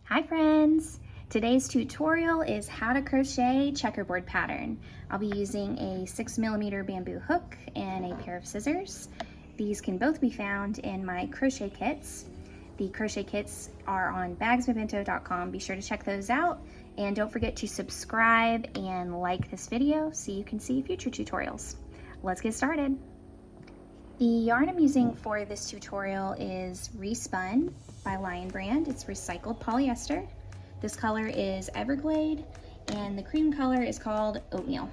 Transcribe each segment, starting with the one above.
Hi friends! Today's tutorial is how to crochet checkerboard pattern. I'll be using a 6mm bamboo hook and a pair of scissors. These can both be found in my crochet kits. The crochet kits are on bagsmybento.com. Be sure to check those out, and don't forget to subscribe and like this video so you can see future tutorials. Let's get started. The yarn I'm using for this tutorial is Re-spun by Lion Brand. It's recycled polyester. This color is Everglade, and the cream color is called Oatmeal.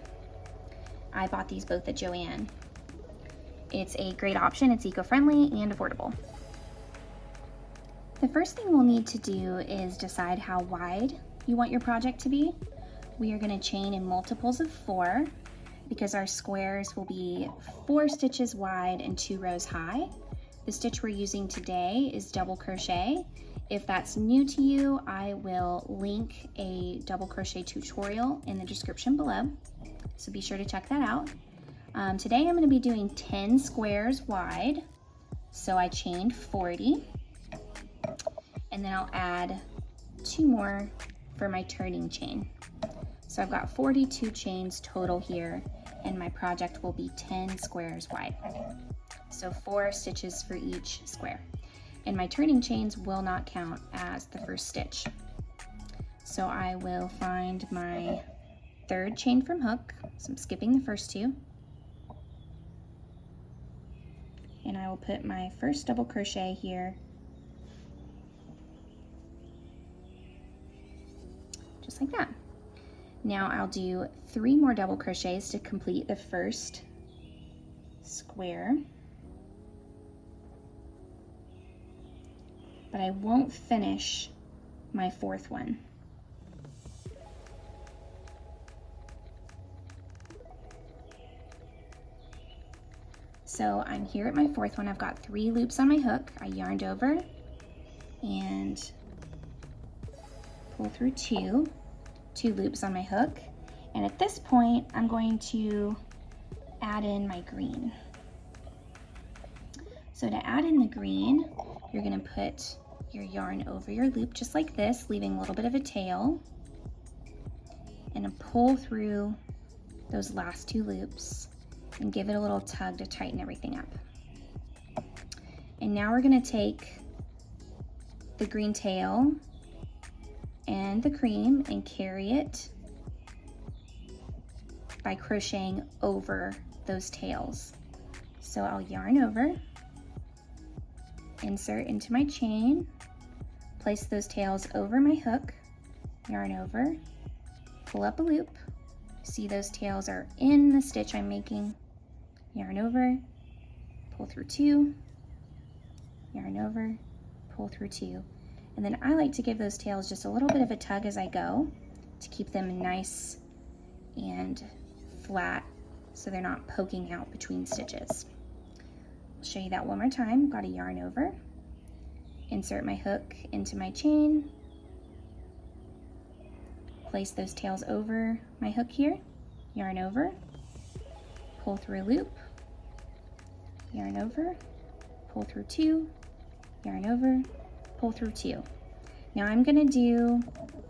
I bought these both at Joann. It's a great option. It's eco-friendly and affordable. The first thing we'll need to do is decide how wide you want your project to be. We are going to chain in multiples of 4. Because our squares will be 4 stitches wide and 2 rows high. The stitch we're using today is double crochet. If that's new to you, I will link a double crochet tutorial in the description below, so be sure to check that out. Today I'm going to be doing 10 squares wide, so I chained 40, and then I'll add 2 more for my turning chain. So I've got 42 chains total here, and my project will be 10 squares wide. So 4 stitches for each square. And my turning chains will not count as the first stitch. So I will find my 3rd chain from hook. So I'm skipping the first 2. And I will put my first double crochet here. Just like that. Now I'll do 3 more double crochets to complete the first square. But I won't finish my 4th one. So I'm here at my 4th one. I've got 3 loops on my hook. I yarned over and pull through 2 loops on my hook, and at this point I'm going to add in my green. So to add in the green, you're going to put your yarn over your loop just like this, leaving a little bit of a tail, and pull through those last 2 loops and give it a little tug to tighten everything up. And now we're going to take the green tail and the cream and carry it by crocheting over those tails. So I'll yarn over, insert into my chain, place those tails over my hook, yarn over, pull up a loop, see those tails are in the stitch I'm making, yarn over, pull through 2, yarn over, pull through 2. And then I like to give those tails just a little bit of a tug as I go to keep them nice and flat so they're not poking out between stitches. I'll show you that one more time. Got a yarn over, insert my hook into my chain, place those tails over my hook here, yarn over, pull through a loop, yarn over, pull through 2, yarn over, pull through 2. Now I'm going to do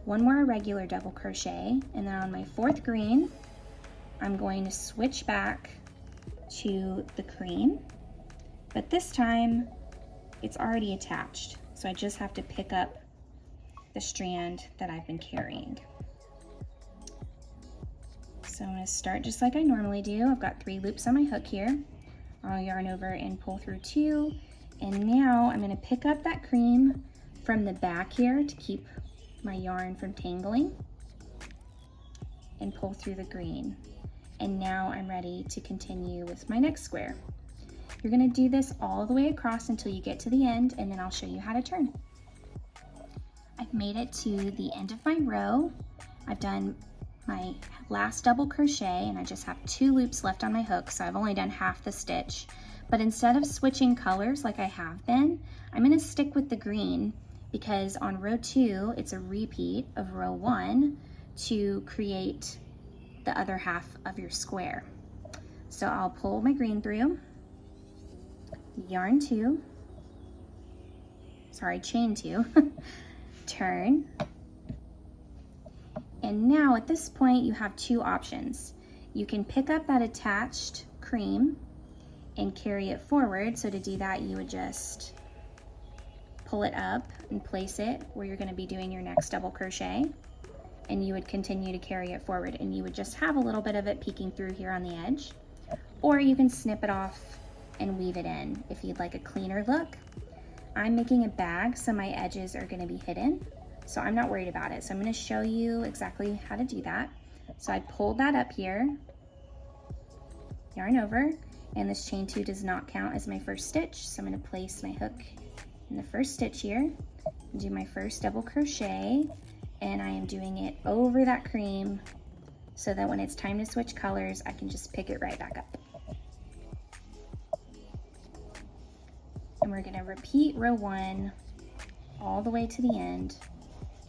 1 more regular double crochet, and then on my 4th green I'm going to switch back to the cream, but this time it's already attached, so I just have to pick up the strand that I've been carrying. So I'm going to start just like I normally do. I've got 3 loops on my hook here. I'll yarn over and pull through 2. And now I'm going to pick up that cream from the back here to keep my yarn from tangling and pull through the green. And now I'm ready to continue with my next square. You're going to do this all the way across until you get to the end, and then I'll show you how to turn. I've made it to the end of my row. I've done my last double crochet and I just have 2 loops left on my hook, so I've only done half the stitch. But instead of switching colors like I have been, I'm going to stick with the green because on row 2 it's a repeat of row 1 to create the other half of your square. So I'll pull my green through, yarn 2, sorry, chain 2, turn. And now at this point you have two options. You can pick up that attached cream and carry it forward. So to do that, you would just pull it up and place it where you're going to be doing your next double crochet, and you would continue to carry it forward, and you would just have a little bit of it peeking through here on the edge. Or you can snip it off and weave it in if you'd like a cleaner look. I'm making a bag, so my edges are going to be hidden, so I'm not worried about it. So I'm going to show you exactly how to do that. So I pulled that up here, yarn over, and this chain 2 does not count as my first stitch, so I'm going to place my hook in the first stitch here and do my first double crochet, and I am doing it over that cream so that when it's time to switch colors, I can just pick it right back up. And we're going to repeat row 1 all the way to the end,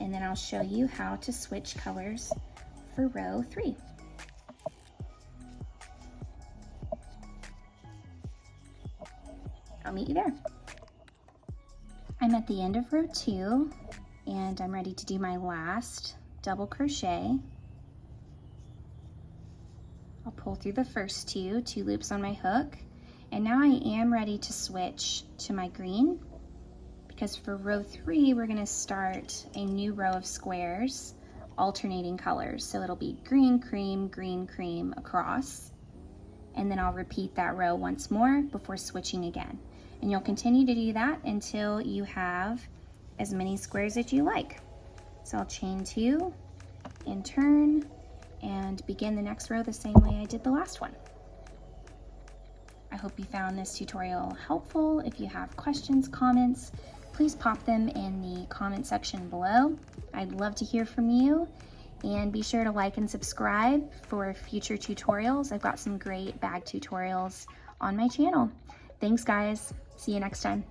and then I'll show you how to switch colors for row 3. I'll meet you there. I'm at the end of row 2, and I'm ready to do my last double crochet. I'll pull through the first two loops on my hook, and now I am ready to switch to my green, because for row 3 we're going to start a new row of squares alternating colors. So it'll be green, cream across, and then I'll repeat that row once more before switching again. And you'll continue to do that until you have as many squares as you like. So I'll chain 2 and turn and begin the next row the same way I did the last one. I hope you found this tutorial helpful. If you have questions, comments, please pop them in the comment section below. I'd love to hear from you, and be sure to like and subscribe for future tutorials. I've got some great bag tutorials on my channel. Thanks guys, see you next time.